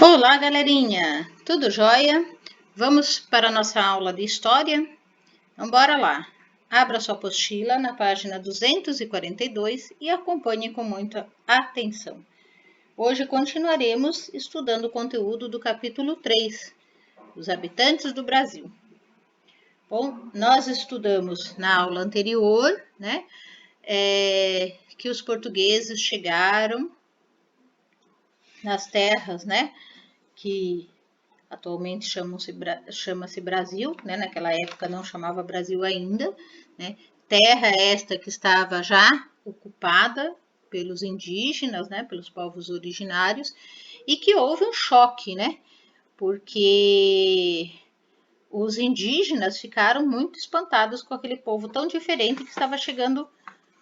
Olá, galerinha! Tudo jóia? Vamos para a nossa aula de História? Então, bora lá! Abra sua apostila na página 242 e acompanhe com muita atenção. Hoje continuaremos estudando o conteúdo do capítulo 3, Os Habitantes do Brasil. Bom, nós estudamos na aula anterior, né, que os portugueses chegaram nas terras, né, que atualmente chama-se Brasil, né? Naquela época não chamava Brasil ainda, né? Terra esta que estava já ocupada pelos indígenas, né? Pelos povos originários, e que houve um choque, né? Porque os indígenas ficaram muito espantados com aquele povo tão diferente que estava chegando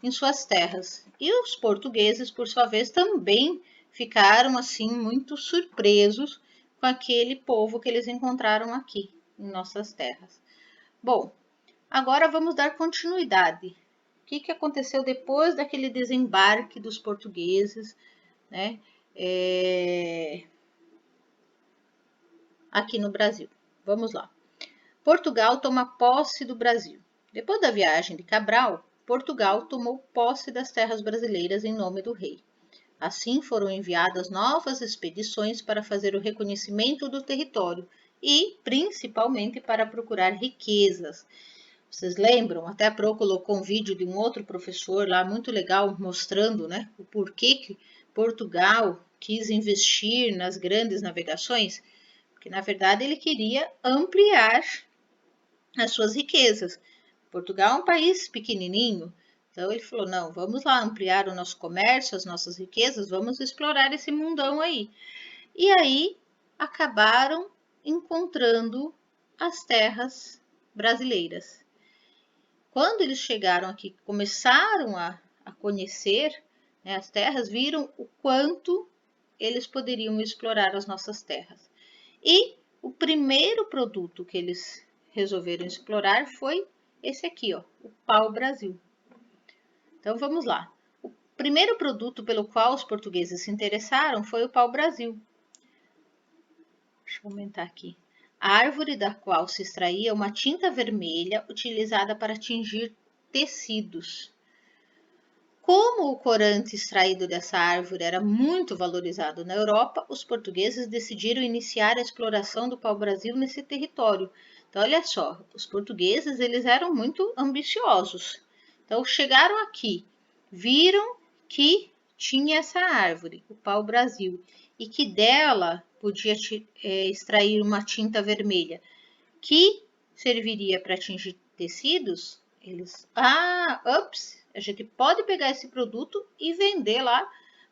em suas terras. E os portugueses, por sua vez, também ficaram assim muito surpresos com aquele povo que eles encontraram aqui em nossas terras. Bom, agora vamos dar continuidade. O que aconteceu depois daquele desembarque dos portugueses, né, aqui no Brasil? Vamos lá. Portugal toma posse do Brasil. Depois da viagem de Cabral, Portugal tomou posse das terras brasileiras em nome do rei. Assim foram enviadas novas expedições para fazer o reconhecimento do território e, principalmente, para procurar riquezas. Vocês lembram? Até a Pro colocou um vídeo de um outro professor lá, muito legal, mostrando, né, o porquê que Portugal quis investir nas grandes navegações, porque, na verdade, ele queria ampliar as suas riquezas. Portugal é um país pequenininho, então ele falou, não, vamos lá ampliar o nosso comércio, as nossas riquezas, vamos explorar esse mundão aí. E aí acabaram encontrando as terras brasileiras. Quando eles chegaram aqui, começaram a conhecer, né, as terras, viram o quanto eles poderiam explorar as nossas terras. E o primeiro produto que eles resolveram explorar foi esse aqui, ó, o pau-brasil. Então vamos lá. O primeiro produto pelo qual os portugueses se interessaram foi o pau-brasil. Deixa eu aumentar aqui. A árvore da qual se extraía uma tinta vermelha utilizada para tingir tecidos. Como o corante extraído dessa árvore era muito valorizado na Europa, os portugueses decidiram iniciar a exploração do pau-brasil nesse território. Então, olha só, os portugueses eles eram muito ambiciosos. Então, chegaram aqui, viram que tinha essa árvore, o pau-brasil, e que dela podia extrair uma tinta vermelha, que serviria para tingir tecidos. Eles, a gente pode pegar esse produto e vender lá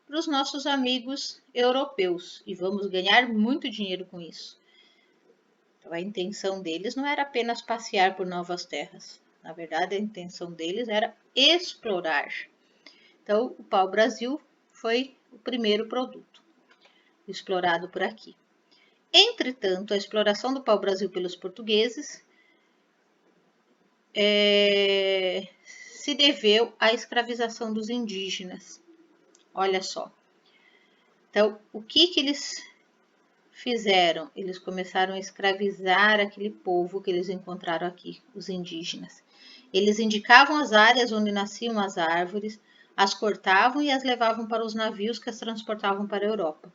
para os nossos amigos europeus e vamos ganhar muito dinheiro com isso. Então, a intenção deles não era apenas passear por novas terras. Na verdade, a intenção deles era explorar. Então, o pau-brasil foi o primeiro produto explorado por aqui. Entretanto, a exploração do pau-brasil pelos portugueses se deveu à escravização dos indígenas. Olha só. Então, o que eles fizeram? Eles começaram a escravizar aquele povo que eles encontraram aqui, os indígenas. Eles indicavam as áreas onde nasciam as árvores, as cortavam e as levavam para os navios que as transportavam para a Europa.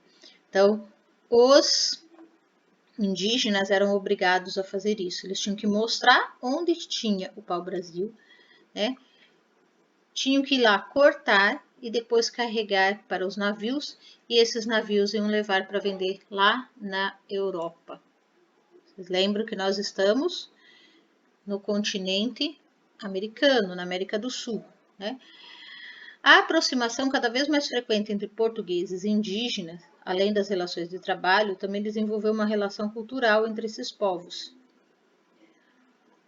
Então, os indígenas eram obrigados a fazer isso. Eles tinham que mostrar onde tinha o pau-brasil, né? Tinham que ir lá cortar e depois carregar para os navios, e esses navios iam levar para vender lá na Europa. Vocês lembram que nós estamos no continente americano, na América do Sul, né? A aproximação cada vez mais frequente entre portugueses e indígenas, além das relações de trabalho, também desenvolveu uma relação cultural entre esses povos.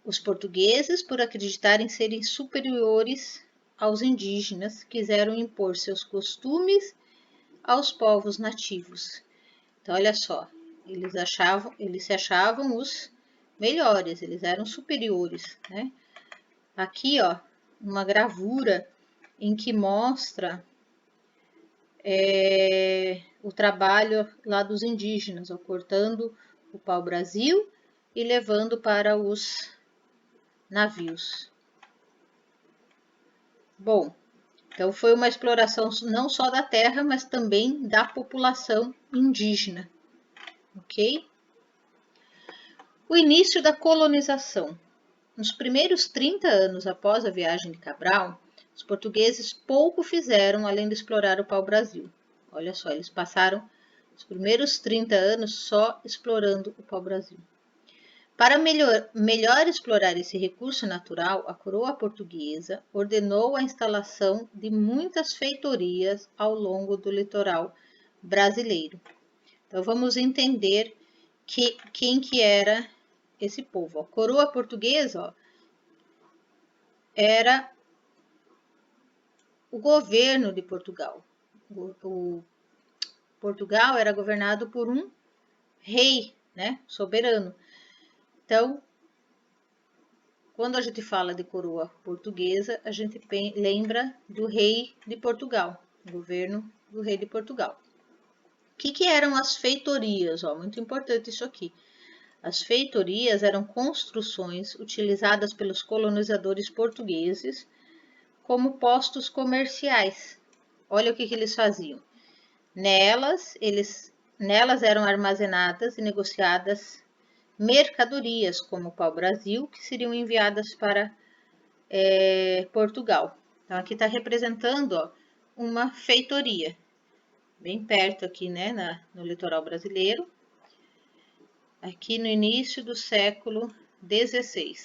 Os portugueses, por acreditarem serem superiores aos indígenas, quiseram impor seus costumes aos povos nativos. Então, olha só, eles se achavam os melhores, eles eram superiores, né? Aqui, ó, uma gravura em que mostra o trabalho lá dos indígenas, ó, cortando o pau-brasil e levando para os navios. Bom, então foi uma exploração não só da terra, mas também da população indígena, ok? O início da colonização. Nos primeiros 30 anos após a viagem de Cabral, os portugueses pouco fizeram além de explorar o pau-brasil. Olha só, eles passaram os primeiros 30 anos só explorando o pau-brasil. Para melhor explorar esse recurso natural, a coroa portuguesa ordenou a instalação de muitas feitorias ao longo do litoral brasileiro. Então vamos entender quem que era esse povo. A coroa portuguesa, ó, era o governo de Portugal. Portugal era governado por um rei, né, soberano. Então, quando a gente fala de coroa portuguesa, a gente lembra do rei de Portugal, o governo do rei de Portugal. O que eram as feitorias? Ó, muito importante isso aqui. As feitorias eram construções utilizadas pelos colonizadores portugueses como postos comerciais. Olha o que eles faziam. Nelas eram armazenadas e negociadas mercadorias como o pau-brasil, que seriam enviadas para Portugal. Então, aqui está representando, ó, uma feitoria, bem perto aqui, né, no litoral brasileiro, aqui no início do século XVI.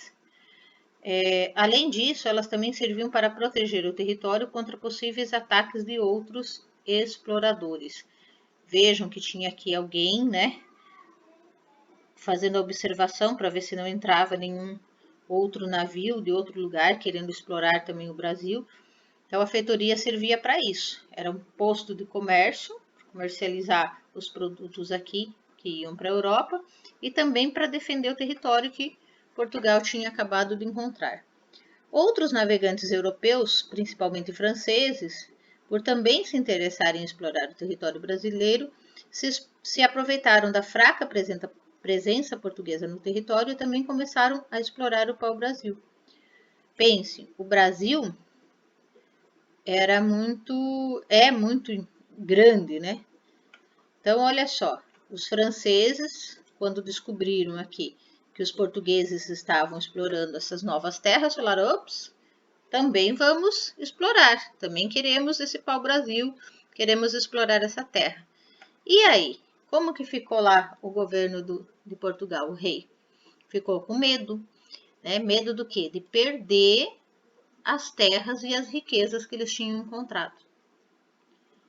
Além disso, elas também serviam para proteger o território contra possíveis ataques de outros exploradores. Vejam que tinha aqui alguém, né, fazendo a observação para ver se não entrava nenhum outro navio de outro lugar querendo explorar também o Brasil. Então a feitoria servia para isso. Era um posto de comércio, comercializar os produtos aqui que iam para a Europa e também para defender o território que Portugal tinha acabado de encontrar. Outros navegantes europeus, principalmente franceses, por também se interessarem em explorar o território brasileiro, se aproveitaram da fraca presença portuguesa no território e também começaram a explorar o pau-brasil. Pense, o Brasil é muito grande, né? Então, olha só, os franceses, quando descobriram aqui que os portugueses estavam explorando essas novas terras, falaram, ops, também vamos explorar, também queremos esse pau-brasil, queremos explorar essa terra. E aí, como que ficou lá o governo de Portugal, o rei? Ficou com medo, né? Medo do quê? De perder as terras e as riquezas que eles tinham encontrado.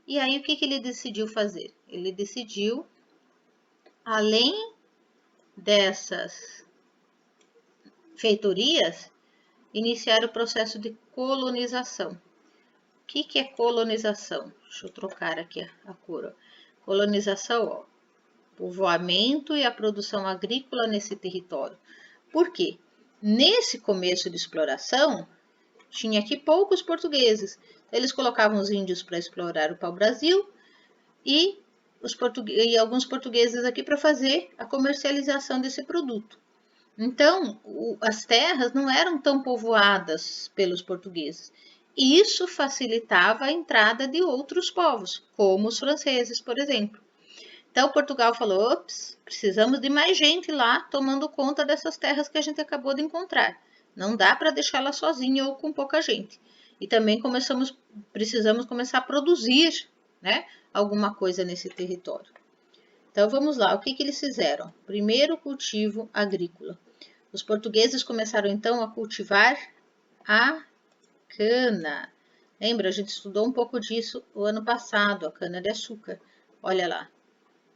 E aí, o que ele decidiu fazer? Ele decidiu, além dessas feitorias, iniciar o processo de colonização. O que é colonização? Deixa eu trocar aqui a cor. Colonização, ó, povoamento e a produção agrícola nesse território. Por quê? Nesse começo de exploração, tinha aqui poucos portugueses. Eles colocavam os índios para explorar o pau-brasil e alguns portugueses aqui para fazer a comercialização desse produto. Então, as terras não eram tão povoadas pelos portugueses. E isso facilitava a entrada de outros povos, como os franceses, por exemplo. Então, Portugal falou, ops, precisamos de mais gente lá tomando conta dessas terras que a gente acabou de encontrar. Não dá para deixá-la sozinha ou com pouca gente. E também precisamos começar a produzir, né, alguma coisa nesse território. Então, vamos lá, o que eles fizeram? Primeiro, cultivo agrícola. Os portugueses começaram, então, a cultivar a cana. Lembra, a gente estudou um pouco disso o ano passado, a cana-de-açúcar. Olha lá.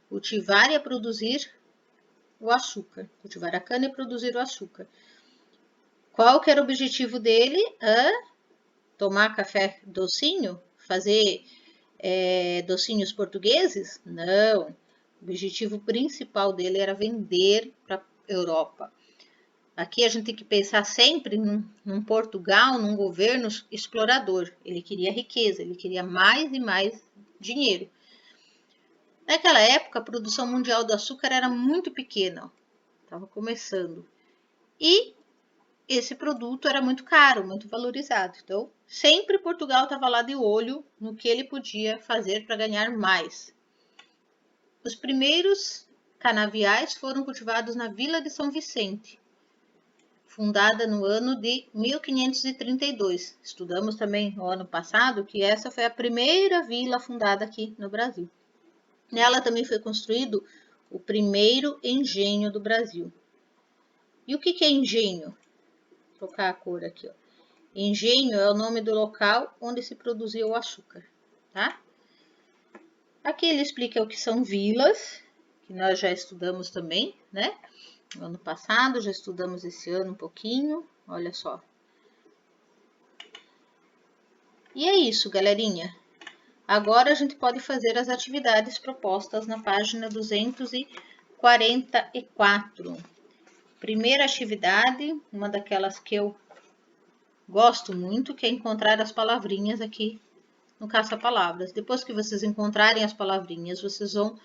Cultivar e produzir o açúcar. Cultivar a cana e produzir o açúcar. Qual que era o objetivo dele? Tomar café docinho? Fazer docinhos portugueses? Não. O objetivo principal dele era vender para a Europa. Aqui a gente tem que pensar sempre num Portugal, num governo explorador. Ele queria riqueza, ele queria mais e mais dinheiro. Naquela época, a produção mundial do açúcar era muito pequena, estava começando. E esse produto era muito caro, muito valorizado. Então, sempre Portugal estava lá de olho no que ele podia fazer para ganhar mais. Os primeiros canaviais foram cultivados na Vila de São Vicente, fundada no ano de 1532. Estudamos também no ano passado que essa foi a primeira vila fundada aqui no Brasil. Nela também foi construído o primeiro engenho do Brasil. E o que é engenho? Vou trocar a cor aqui, ó. Engenho é o nome do local onde se produzia o açúcar, tá? Aqui ele explica o que são vilas, que nós já estudamos também, né? No ano passado, já estudamos esse ano um pouquinho, olha só. E é isso, galerinha. Agora a gente pode fazer as atividades propostas na página 244. Primeira atividade, uma daquelas que eu gosto muito, que é encontrar as palavrinhas aqui no caça-palavras. Depois que vocês encontrarem as palavrinhas, vocês vão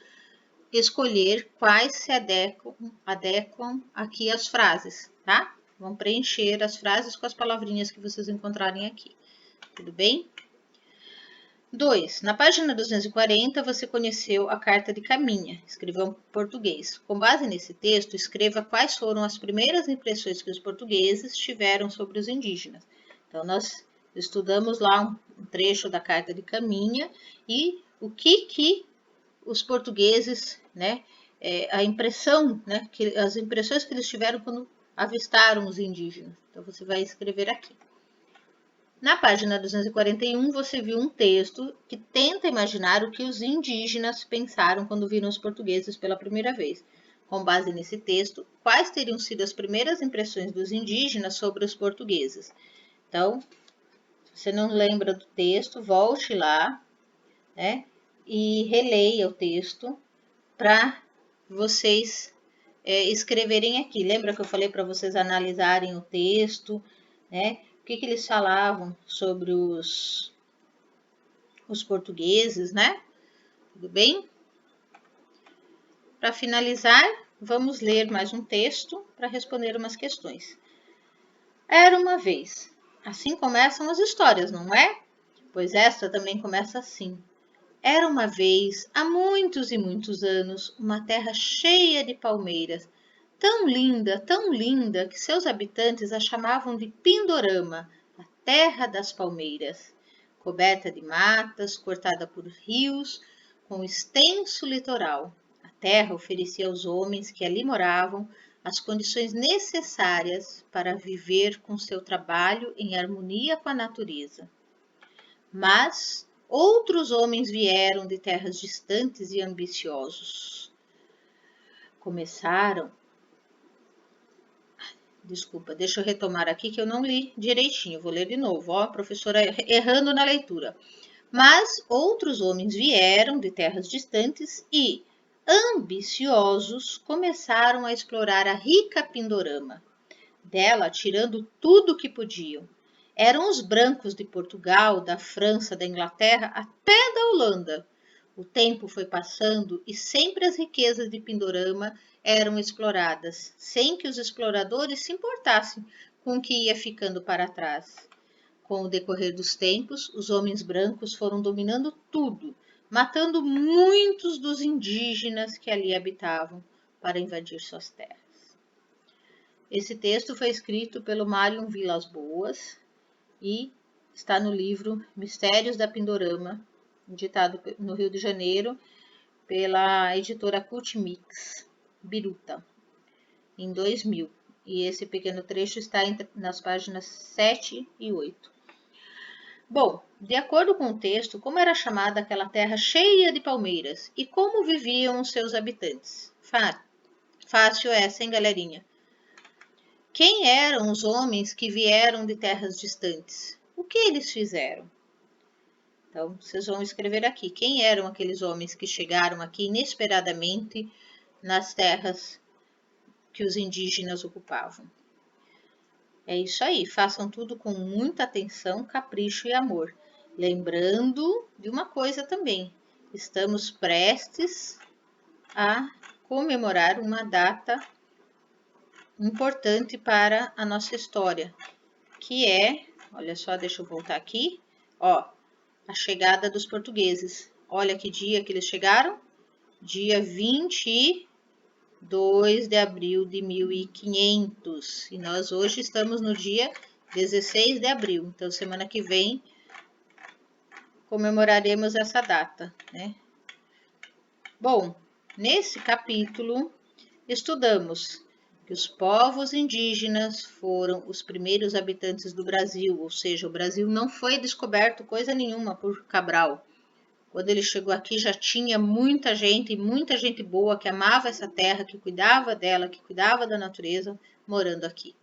escolher quais se adequam aqui às frases, tá? Vão preencher as frases com as palavrinhas que vocês encontrarem aqui. Tudo bem? 2. Na página 240, você conheceu a Carta de Caminha. Escreva em português. Com base nesse texto, escreva quais foram as primeiras impressões que os portugueses tiveram sobre os indígenas. Então, nós estudamos lá um trecho da Carta de Caminha e o que os portugueses, né, a impressão, né, as impressões que eles tiveram quando avistaram os indígenas. Então, você vai escrever aqui. Na página 241, você viu um texto que tenta imaginar o que os indígenas pensaram quando viram os portugueses pela primeira vez. Com base nesse texto, quais teriam sido as primeiras impressões dos indígenas sobre os portugueses? Então, se você não lembra do texto, volte lá, né, e releia o texto para vocês escreverem aqui. Lembra que eu falei para vocês analisarem o texto, né? O que eles falavam sobre os portugueses, né? Tudo bem? Para finalizar, vamos ler mais um texto para responder umas questões. Era uma vez. Assim começam as histórias, não é? Pois esta também começa assim. Era uma vez, há muitos e muitos anos, uma terra cheia de palmeiras, tão linda, que seus habitantes a chamavam de Pindorama, a terra das palmeiras. Coberta de matas, cortada por rios, com extenso litoral. A terra oferecia aos homens que ali moravam as condições necessárias para viver com seu trabalho em harmonia com a natureza. Mas outros homens vieram de terras distantes e ambiciosos. Desculpa, deixa eu retomar aqui que eu não li direitinho. Vou ler de novo, ó, a professora errando na leitura. Mas outros homens vieram de terras distantes e, ambiciosos, começaram a explorar a rica Pindorama, dela tirando tudo o que podiam. Eram os brancos de Portugal, da França, da Inglaterra, até da Holanda. O tempo foi passando e sempre as riquezas de Pindorama eram exploradas, sem que os exploradores se importassem com o que ia ficando para trás. Com o decorrer dos tempos, os homens brancos foram dominando tudo, matando muitos dos indígenas que ali habitavam para invadir suas terras. Esse texto foi escrito pelo Mário Vilas Boas e está no livro Mistérios da Pindorama, editado no Rio de Janeiro pela editora Cultimix, Biruta, em 2000. E esse pequeno trecho está nas páginas 7 e 8. Bom, de acordo com o texto, como era chamada aquela terra cheia de palmeiras e como viviam os seus habitantes? Fácil essa, hein, galerinha? Quem eram os homens que vieram de terras distantes? O que eles fizeram? Então, vocês vão escrever aqui. Quem eram aqueles homens que chegaram aqui inesperadamente nas terras que os indígenas ocupavam? É isso aí. Façam tudo com muita atenção, capricho e amor. Lembrando de uma coisa também. estamos prestes a comemorar uma data importante para a nossa história, que é, olha só, deixa eu voltar aqui, ó, a chegada dos portugueses. Olha que dia que eles chegaram, dia 22 de abril de 1500, e nós hoje estamos no dia 16 de abril, então semana que vem comemoraremos essa data, né? Bom, nesse capítulo estudamos que os povos indígenas foram os primeiros habitantes do Brasil, ou seja, o Brasil não foi descoberto coisa nenhuma por Cabral. Quando ele chegou aqui já tinha muita gente boa que amava essa terra, que cuidava dela, que cuidava da natureza, morando aqui.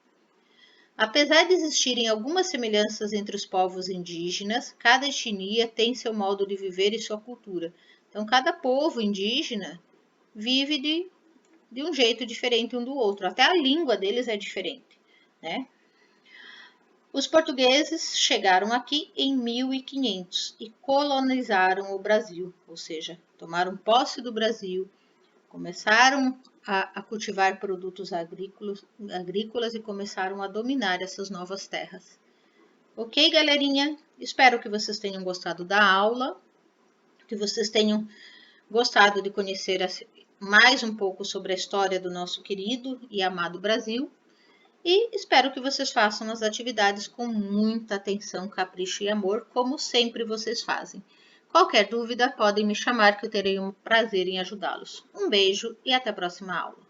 Apesar de existirem algumas semelhanças entre os povos indígenas, cada etnia tem seu modo de viver e sua cultura. Então, cada povo indígena vive de um jeito diferente um do outro. Até a língua deles é diferente, né? Os portugueses chegaram aqui em 1500 e colonizaram o Brasil, ou seja, tomaram posse do Brasil, começaram a cultivar produtos agrícolas e começaram a dominar essas novas terras. Ok, galerinha? Espero que vocês tenham gostado da aula, que vocês tenham gostado de conhecer mais um pouco sobre a história do nosso querido e amado Brasil. E espero que vocês façam as atividades com muita atenção, capricho e amor, como sempre vocês fazem. Qualquer dúvida, podem me chamar que eu terei um prazer em ajudá-los. Um beijo e até a próxima aula.